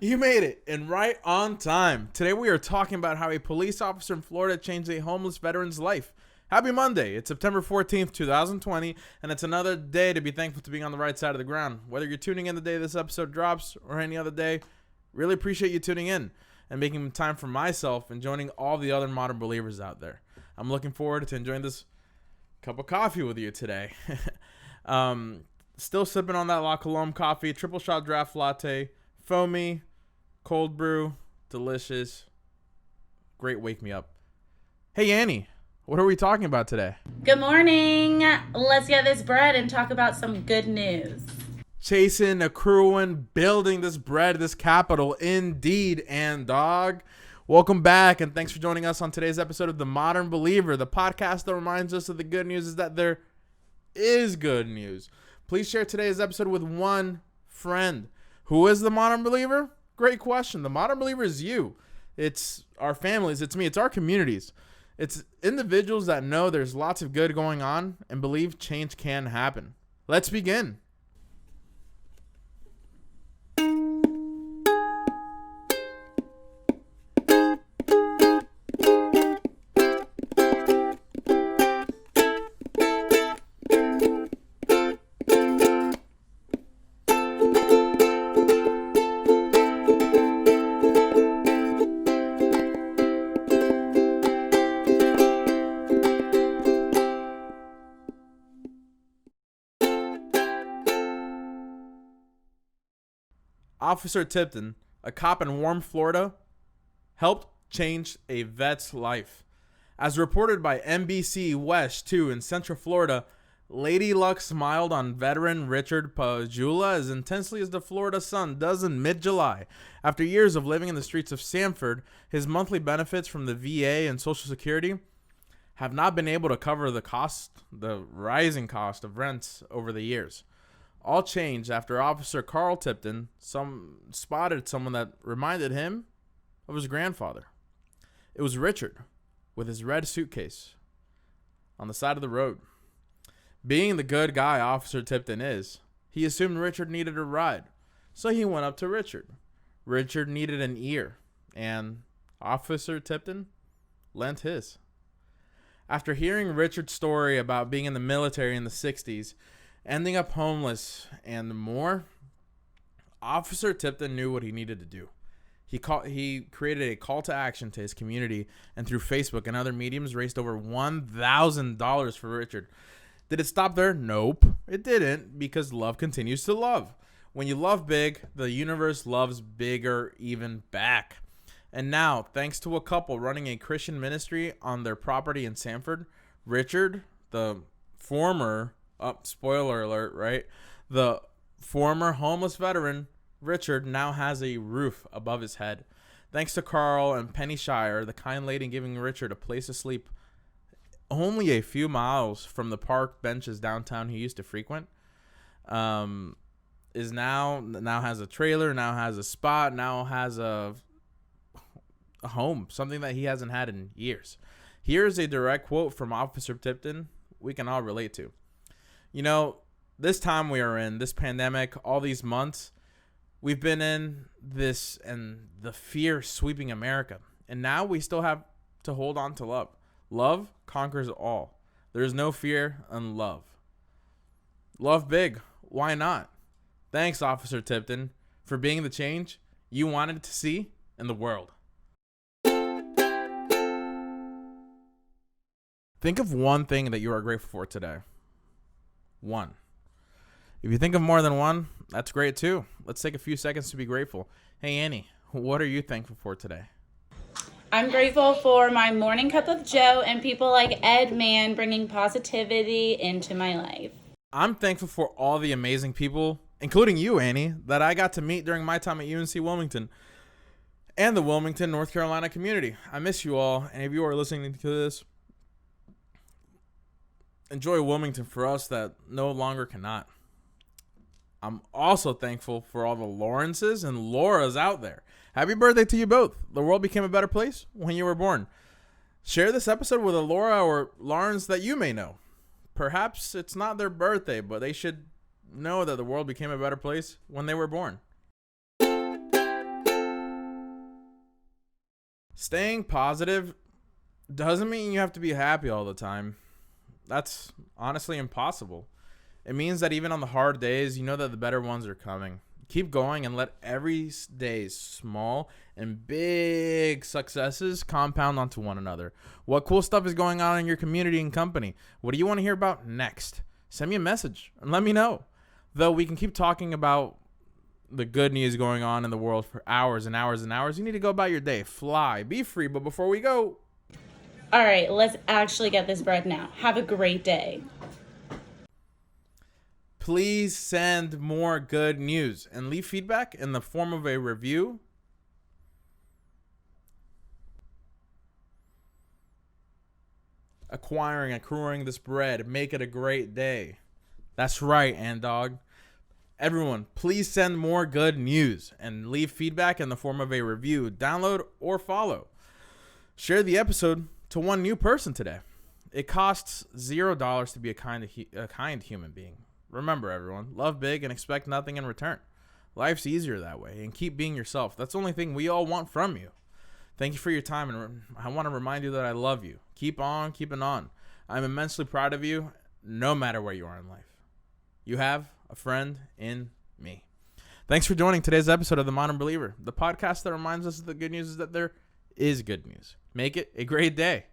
You made it, and right on time. Today we are talking about how a police officer in Florida changed a homeless veteran's life. Happy Monday. It's September 14th, 2020, and it's another day to be thankful to being on the right side of the ground. Whether you're tuning in the day this episode drops or any other day, really appreciate you tuning in and making time for myself and joining all the other modern believers out there. I'm looking forward to enjoying this cup of coffee with you today. Still sipping on that La Colombe coffee, triple shot draft latte, foamy, cold brew, delicious, great wake me up. Hey Annie, what are we talking about today? Good morning. Let's get this bread and talk about some good news. Chasing, accruing, building this bread, this capital, indeed, and dog. Welcome back, and thanks for joining us on today's episode of The Modern Believer, the podcast that reminds us that the good news is that there is good news. Please share today's episode with one friend. Who is the Modern Believer? Great question. The Modern Believer is you. It's our families. It's me. It's our communities. It's individuals that know there's lots of good going on and believe change can happen. Let's begin. Officer Tipton, a cop in Warm, Florida, helped change a vet's life. As reported by NBC West 2 in Central Florida, Lady Luck smiled on veteran Richard Pajula as intensely as the Florida sun does in mid-July. After years of living in the streets of Sanford, his monthly benefits from the VA and Social Security have not been able to cover the rising cost of rents over the years. All changed after Officer Carl Tipton spotted someone that reminded him of his grandfather. It was Richard with his red suitcase on the side of the road. Being the good guy Officer Tipton is, he assumed Richard needed a ride, so he went up to Richard. Richard needed an ear, and Officer Tipton lent his. After hearing Richard's story about being in the military in the 60s, ending up homeless, and more, Officer Tipton knew what he needed to do. He created a call to action to his community, and through Facebook and other mediums raised over $1,000 for Richard. Did it stop there? Nope, it didn't, because love continues to love. When you love big, the universe loves bigger even back. And now, thanks to a couple running a Christian ministry on their property in Sanford, Richard, the former spoiler alert, right? The former homeless veteran, Richard, now has a roof above his head. Thanks to Carl and Penny Shire, the kind lady giving Richard a place to sleep only a few miles from the park benches downtown he used to frequent, is now has a trailer, now has a spot, now has a home, something that he hasn't had in years. Here's a direct quote from Officer Tipton we can all relate to. You know, this time we are in, this pandemic, all these months, we've been in this and the fear sweeping America. And now we still have to hold on to love. Love conquers all. There's no fear in love. Love big. Why not? Thanks, Officer Tipton, for being the change you wanted to see in the world. Think of one thing that you are grateful for today. One. If you think of more than one, that's great too. Let's take a few seconds to be grateful. Hey Annie, what are you thankful for today? I'm grateful for my morning cup of joe and people like Ed Mann bringing positivity into my life. I'm thankful for all the amazing people, including you, Annie, that I got to meet during my time at UNC Wilmington and the Wilmington, North Carolina community. I miss you all, and if you are listening to this, enjoy Wilmington for us that no longer cannot. I'm also thankful for all the Lawrences and Lauras out there. Happy birthday to you both. The world became a better place when you were born. Share this episode with a Laura or Lawrence that you may know. Perhaps it's not their birthday, but they should know that the world became a better place when they were born. Staying positive doesn't mean you have to be happy all the time. That's honestly impossible. It means that even on the hard days, you know that the better ones are coming. Keep going and let every day's small and big successes compound onto one another. What cool stuff is going on in your community and company? What do you want to hear about next? Send me a message and let me know. Though we can keep talking about the good news going on in the world for hours and hours and hours, you need to go about your day. Fly, be free. But before we go, All right, let's actually get this bread now. Have a great day. please send more good news and leave feedback in the form of a review. Accruing this bread. Make it a great day. That's right, and dog. Everyone, please send more good news and leave feedback in the form of a review, download, or follow. Share the episode to one new person today. It costs $0 to be a kind human being. Remember, everyone, love big and expect nothing in return. Life's easier that way, and keep being yourself. That's the only thing we all want from you. Thank you for your time, and I want to remind you that I love you. Keep on keeping on. I'm immensely proud of you, no matter where you are in life. You have a friend in me. Thanks for joining today's episode of The Modern Believer, the podcast that reminds us that the good news is that there is good news. Make it a great day.